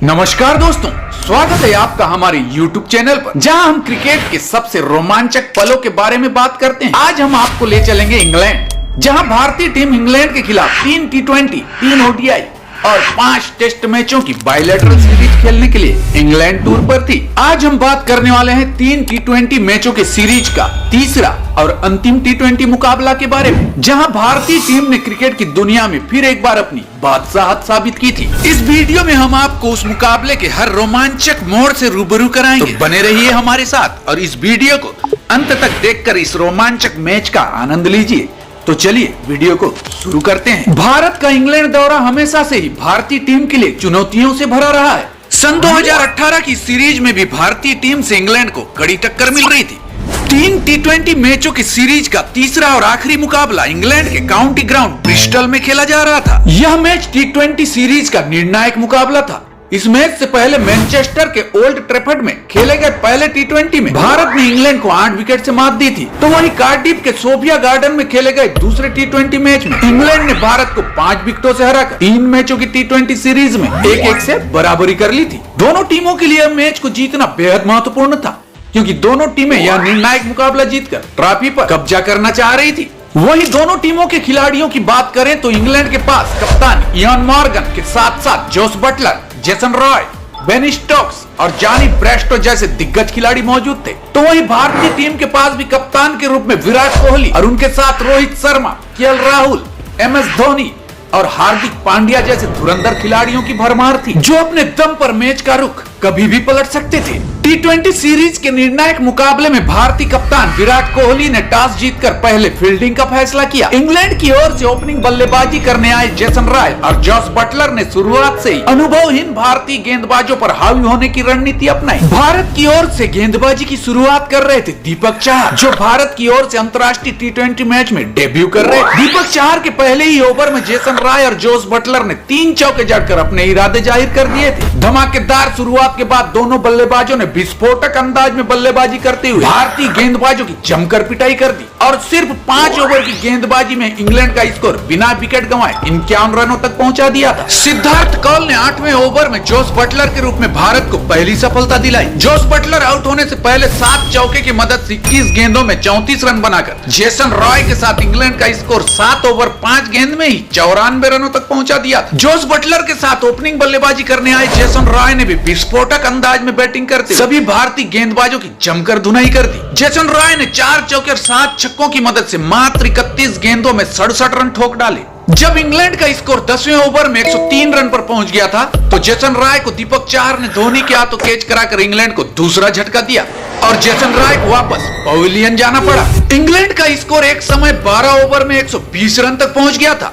नमस्कार दोस्तों, स्वागत है आपका हमारे YouTube चैनल पर, जहां हम क्रिकेट के सबसे रोमांचक पलों के बारे में बात करते हैं। आज हम आपको ले चलेंगे इंग्लैंड, जहां भारतीय टीम इंग्लैंड के खिलाफ 3 T20, 3 ODI और 5 टेस्ट मैचों की बायलैटरल सीरीज खेलने के लिए इंग्लैंड टूर पर थी। आज हम बात करने वाले हैं 3 T20 मैचों के सीरीज का तीसरा और अंतिम T20 मुकाबला के बारे में, जहां भारतीय टीम ने क्रिकेट की दुनिया में फिर एक बार अपनी बादशाहत साबित की थी। इस वीडियो में हम आपको उस मुकाबले के हर रोमांचक मोड़ से रूबरू कराएंगे। तो बने रहिए हमारे साथ और इस वीडियो को अंत तक देखकर इस रोमांचक मैच का आनंद लीजिए। तो चलिए वीडियो को शुरू करते हैं। भारत का इंग्लैंड दौरा हमेशा से ही भारतीय टीम के लिए चुनौतियों से भरा रहा है। सन 2018 की सीरीज में भी भारतीय टीम से इंग्लैंड को कड़ी टक्कर मिल रही थी। 3 T20 मैचों की सीरीज का तीसरा और आखिरी मुकाबला इंग्लैंड के काउंटी ग्राउंड ब्रिस्टल में खेला जा रहा था। यह मैच T20 सीरीज का निर्णायक मुकाबला था। इस मैच से पहले मैनचेस्टर के ओल्ड ट्रैफर्ड में खेले गए पहले T20 में भारत ने इंग्लैंड को 8 विकेट से मात दी थी। तो वहीं कार्डिफ के सोफिया गार्डन में खेले गए दूसरे T20 मैच में इंग्लैंड ने भारत को 5 विकेटों से हराकर 3 मैचों की T20 सीरीज में 1-1 से बराबरी कर ली थी। दोनों टीमों के लिए मैच को जीतना बेहद महत्वपूर्ण था, क्योंकि दोनों टीमें यह निर्णायक मुकाबला जीतकर ट्रॉफी पर कब्जा करना चाह रही थी। वहीं दोनों टीमों के खिलाड़ियों की बात करें तो इंग्लैंड के पास कप्तान इयान मॉर्गन के साथ साथ Jos Buttler, Jason Roy, Ben Stokes और जॉनी ब्रेस्टो जैसे दिग्गज खिलाड़ी मौजूद थे। तो वहीं भारतीय टीम के पास भी कप्तान के रूप में विराट कोहली और उनके साथ रोहित शर्मा, केएल राहुल, MS धोनी और हार्दिक पांड्या जैसे धुरंधर खिलाड़ियों की भरमार थी, जो अपने दम पर मैच का रुख कभी भी पलट सकते थे। T20 सीरीज के निर्णायक मुकाबले में भारतीय कप्तान विराट कोहली ने टॉस जीतकर पहले फील्डिंग का फैसला किया। इंग्लैंड की ओर से ओपनिंग बल्लेबाजी करने आए जेसन रॉय और जोस बटलर ने शुरुआत से ही अनुभवहीन भारतीय गेंदबाजों पर हावी होने की रणनीति अपनाई। भारत की ओर से गेंदबाजी की शुरुआत कर रहे थे दीपक चहर, जो भारत की ओर से अंतर्राष्ट्रीय T20 मैच में डेब्यू कर रहे थे। दीपक चहर के पहले ही ओवर में जेसन रॉय और जोस बटलर ने 3 चौके जड़कर अपने इरादे जाहिर कर दिए थे। धमाकेदार शुरुआत के बाद दोनों बल्लेबाजों ने विस्फोटक अंदाज में बल्लेबाजी करते हुए भारतीय गेंदबाजों की जमकर पिटाई कर दी और सिर्फ 5 ओवर की गेंदबाजी में इंग्लैंड का स्कोर बिना विकेट गंवाए 51 रनों तक पहुंचा दिया था। सिद्धार्थ कौल ने 8वें ओवर में जोस बटलर के रूप में भारत को पहली सफलता दिलाई। जोस बटलर आउट होने से पहले 7 चौके की मदद से 21 गेंदों में 34 रन बनाकर जेसन रॉय के साथ इंग्लैंड का स्कोर 7 ओवर 5 गेंद में ही 94 रनों तक पहुंचा दिया था। जोस बटलर के साथ ओपनिंग बल्लेबाजी करने आए जेसन रॉय ने भी विस्फोटक अंदाज में बैटिंग करते सभी भारतीय गेंदबाजों की जमकर धुनाई कर दी। जेसन रॉय ने 4 चौके और 7 छक्कों की मदद से मात्र 31 गेंदों में 67 रन ठोक डाले। जब इंग्लैंड का स्कोर 10वें ओवर में 103 रन पर पहुंच गया था, तो जेसन रॉय को दीपक चहर ने धोनी के हाथों कैच कराकर इंग्लैंड को दूसरा झटका दिया और जेसन रॉय को वापस पवेलियन जाना पड़ा। इंग्लैंड का स्कोर एक समय 12 ओवर में 120 रन तक पहुंच गया था।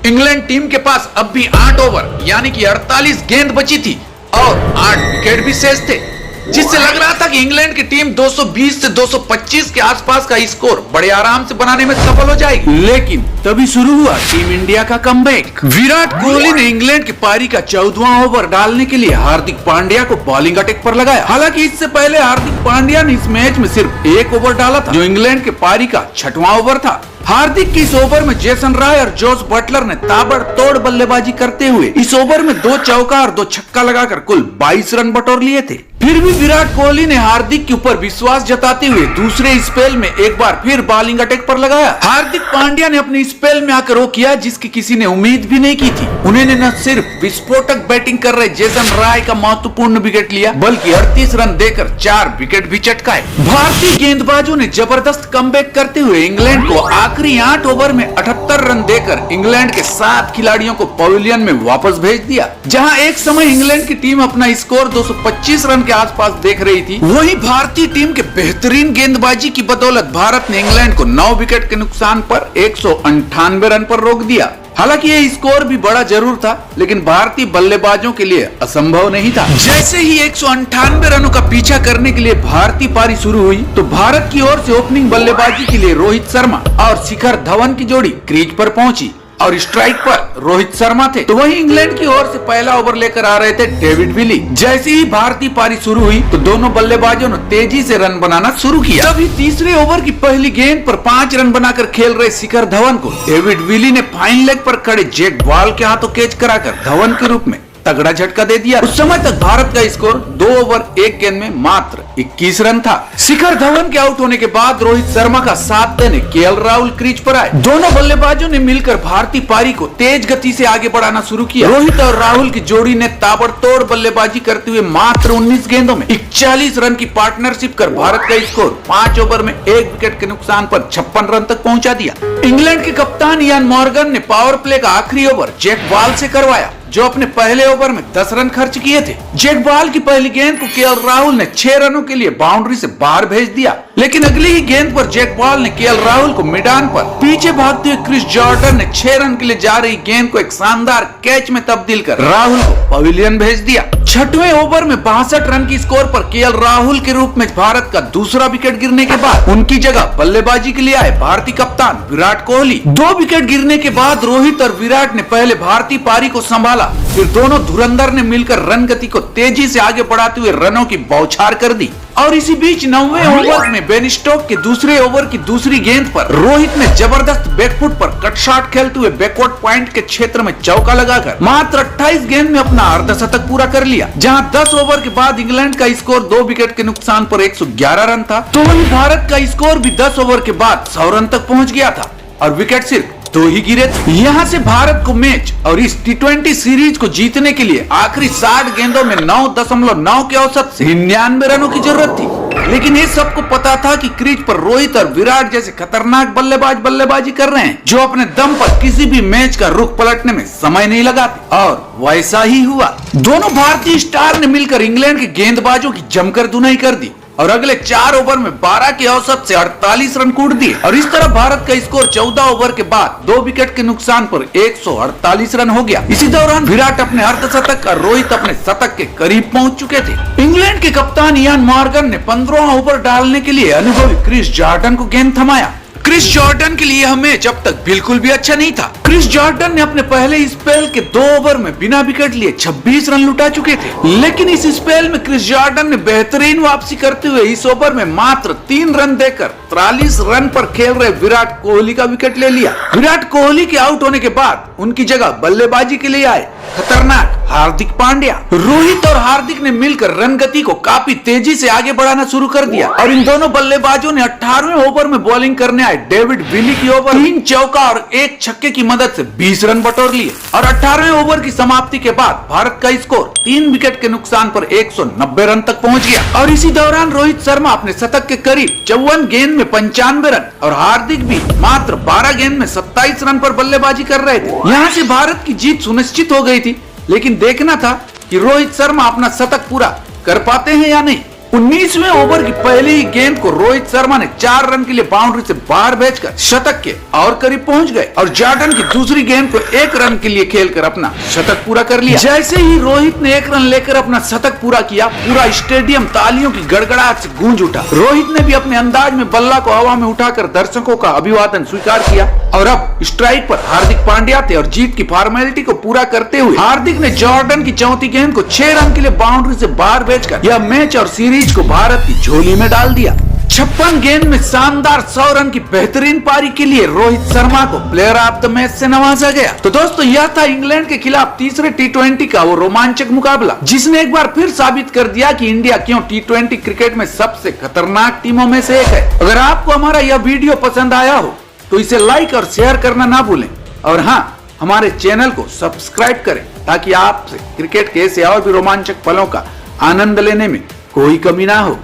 इंग्लैंड टीम के पास अब भी 8 ओवर यानी कि 48 गेंद बची थी और 8 विकेट भी शेष थे, जिससे लग रहा था कि इंग्लैंड की टीम 220 से 225 के आसपास का स्कोर बड़े आराम से बनाने में सफल हो जाएगी। लेकिन तभी शुरू हुआ टीम इंडिया का कमबैक। विराट कोहली ने इंग्लैंड की पारी का 14वां ओवर डालने के लिए हार्दिक पांड्या को बॉलिंग अटैक पर लगाया। हालांकि इससे पहले हार्दिक पांड्या ने इस मैच में सिर्फ 1 ओवर डाला था, जो इंग्लैंड के पारी का 6वां ओवर था। हार्दिक के इस ओवर में जेसन रॉय और जोस बटलर ने ताबड़तोड़ बल्लेबाजी करते हुए इस ओवर में 2 चौका और 2 छक्का लगाकर कुल 22 रन बटोर लिए थे। फिर भी विराट कोहली ने हार्दिक के ऊपर विश्वास जताते हुए दूसरे स्पेल में एक बार फिर बॉलिंग अटैक पर लगाया। हार्दिक पांड्या ने अपने स्पेल में आकर वो किया जिसकी किसी ने उम्मीद भी नहीं की थी। उन्होंने न सिर्फ विस्फोटक बैटिंग कर रहे जेसन रॉय का महत्वपूर्ण विकेट लिया, बल्कि 38 रन देकर 4 विकेट भी चटकाए। भारतीय गेंदबाजों ने जबरदस्त कमबैक करते हुए इंग्लैंड को आखिरी 8 ओवर में 78 रन देकर इंग्लैंड के 7 खिलाड़ियों को पवेलियन में वापस भेज दिया। जहां एक समय इंग्लैंड की टीम अपना स्कोर 225 रन के आसपास देख रही थी, वहीं भारतीय टीम के बेहतरीन गेंदबाजी की बदौलत भारत ने इंग्लैंड को 9 विकेट के नुकसान पर 198 रन पर रोक दिया। हालांकि ये स्कोर भी बड़ा जरूर था, लेकिन भारतीय बल्लेबाजों के लिए असंभव नहीं था। जैसे ही 198 रनों का पीछा करने के लिए भारतीय पारी शुरू हुई, तो भारत की ओर से ओपनिंग बल्लेबाजी के लिए रोहित शर्मा और शिखर धवन की जोड़ी क्रीज पर पहुंची और स्ट्राइक पर रोहित शर्मा थे। तो वहीं इंग्लैंड की ओर से पहला ओवर लेकर आ रहे थे डेविड विली। जैसे ही भारतीय पारी शुरू हुई, तो दोनों बल्लेबाजों ने तेजी से रन बनाना शुरू किया। तभी तीसरे ओवर की पहली गेंद पर 5 रन बनाकर खेल रहे शिखर धवन को डेविड विली ने फाइन लेग पर खड़े जैक बॉल के हाथों कैच कराकर धवन के रूप में तगड़ा झटका दे दिया। उस समय तक भारत का स्कोर 2 ओवर 1 गेंद में मात्र 21 रन था। शिखर धवन के आउट होने के बाद रोहित शर्मा का साथ देने केएल राहुल क्रीज पर आए। दोनों बल्लेबाजों ने मिलकर भारतीय पारी को तेज गति से आगे बढ़ाना शुरू किया। रोहित और राहुल की जोड़ी ने ताबड़तोड़ बल्लेबाजी करते हुए मात्र 19 गेंदों में 41 रन की पार्टनरशिप कर भारत का स्कोर 5 ओवर में 1 विकेट के नुकसान पर 56 रन तक पहुंचा दिया। इंग्लैंड के कप्तान इयान मॉर्गन ने पावर प्ले का आखिरी ओवर जैक बॉल से करवाया, जो अपने पहले ओवर में 10 रन खर्च किए थे। जैक बॉल की पहली गेंद को केएल राहुल ने 6 रनों के लिए बाउंड्री से बाहर भेज दिया, लेकिन अगली ही गेंद पर जैक बॉल ने केएल राहुल को मिडान पर पीछे भागते हुए क्रिस जॉर्डन ने 6 रन के लिए जा रही गेंद को एक शानदार कैच में तब्दील कर राहुल को पवेलियन भेज दिया। 6वें ओवर में 62 रन की स्कोर पर केएल राहुल के रूप में भारत का दूसरा विकेट गिरने के बाद उनकी जगह बल्लेबाजी के लिए आए भारतीय कप्तान विराट कोहली। 2 विकेट गिरने के बाद रोहित और विराट ने पहले भारतीय पारी को संभाला, फिर दोनों धुरंधर ने मिलकर रन गति को तेजी से आगे बढ़ाते हुए रनों की बौछार कर दी। और इसी बीच 9वें ओवर में बेन स्टोक्स के दूसरे ओवर की दूसरी गेंद पर रोहित ने जबरदस्त बैकफुट पर कट शॉट खेलते हुए बैकवर्ड पॉइंट के क्षेत्र में चौका लगाकर मात्र 28 गेंद में अपना अर्धशतक पूरा कर लिया। जहां 10 ओवर के बाद इंग्लैंड का स्कोर 2 विकेट के नुकसान पर 111 रन था, तो वहीं भारत का स्कोर भी 10 ओवर के बाद 100 रन तक पहुंच गया था और विकेट सिर्फ 2 ही गिरे थे। यहाँ से भारत को मैच और इस T20 सीरीज को जीतने के लिए आखिरी 60 गेंदों में 9.9 के औसत से 99 रनों की जरूरत थी। लेकिन ये सबको पता था कि क्रीज पर रोहित और विराट जैसे खतरनाक बल्लेबाज बल्लेबाजी कर रहे हैं, जो अपने दम पर किसी भी मैच का रुख पलटने में समय नहीं लगाते, और वैसा ही हुआ। दोनों भारतीय स्टार ने मिलकर इंग्लैंड के गेंदबाजों की जमकर धुनाई कर दी और अगले 4 ओवर में 12 के औसत से 48 रन कूट दिए और इस तरह भारत का स्कोर 14 ओवर के बाद 2 विकेट के नुकसान पर 148 रन हो गया। इसी दौरान विराट अपने अर्धशतक और रोहित अपने शतक के करीब पहुंच चुके थे। इंग्लैंड के कप्तान इयान मॉर्गन ने 15वां ओवर डालने के लिए अनुभवी क्रिस जॉर्डन को गेंद थमाया। क्रिस जॉर्डन के लिए यह मैच अब तक बिल्कुल भी अच्छा नहीं था। क्रिस जॉर्डन ने अपने पहले स्पेल के 2 ओवर में बिना विकेट लिए 26 रन लुटा चुके थे, लेकिन इस स्पेल में क्रिस जॉर्डन ने बेहतरीन वापसी करते हुए इस ओवर में मात्र 3 रन देकर 43 रन पर खेल रहे विराट कोहली का विकेट ले लिया। विराट कोहली के आउट होने के बाद उनकी जगह बल्लेबाजी के लिए आए खतरनाक हार्दिक पांड्या। रोहित और हार्दिक ने मिलकर रन गति को काफी तेजी से आगे बढ़ाना शुरू कर दिया और इन दोनों बल्लेबाजों ने 18वें ओवर में बॉलिंग करने आए डेविड विली की ओवर 3 चौका और 1 छक्के की मदद से 20 रन बटोर लिए और 18वें ओवर की समाप्ति के बाद भारत का स्कोर 3 विकेट के नुकसान पर 190 रन तक पहुंच गया। और इसी दौरान रोहित शर्मा अपने शतक के करीब 54 गेंद में 95 रन और हार्दिक भी मात्र 12 गेंद में 27 रन पर बल्लेबाजी कर रहे थे। यहाँ से भारत की जीत सुनिश्चित हो गई थी, लेकिन देखना था कि रोहित शर्मा अपना शतक पूरा कर पाते हैं या नहीं। 19वें ओवर की पहली ही गेंद को रोहित शर्मा ने 4 रन के लिए बाउंड्री से बाहर भेजकर शतक के और करीब पहुंच गए और जॉर्डन की दूसरी गेंद को 1 रन के लिए खेलकर अपना शतक पूरा कर लिया। जैसे ही रोहित ने 1 रन लेकर अपना शतक पूरा किया, पूरा स्टेडियम तालियों की गड़गड़ाहट से गूंज उठा। रोहित ने भी अपने अंदाज में बल्ला को हवा में उठाकर दर्शकों का अभिवादन स्वीकार किया और अब स्ट्राइक पर हार्दिक पांड्या थे और जीत की फॉर्मेलिटी को पूरा करते हुए हार्दिक ने जॉर्डन की चौथी गेंद को 6 रन के लिए बाउंड्री से बाहर भेजकर यह मैच और सीरीज को भारत की झोली में डाल दिया। 56 गेंद में शानदार 100 रन की बेहतरीन पारी के लिए रोहित शर्मा को प्लेयर ऑफ द मैच से नवाजा गया। तो दोस्तों, यह था इंग्लैंड के खिलाफ तीसरे T20 का वो रोमांचक मुकाबला, जिसने एक बार फिर साबित कर दिया कि इंडिया क्यों T20 क्रिकेट में सबसे खतरनाक टीमों में से एक है। अगर आपको हमारा यह वीडियो पसंद आया हो तो इसे लाइक और शेयर करना ना भूलें और हाँ, हमारे चैनल को सब्सक्राइब करें ताकि आपसे क्रिकेट के ऐसे और भी रोमांचक पलों का आनंद लेने में कोई कमी ना हो।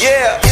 Yeah.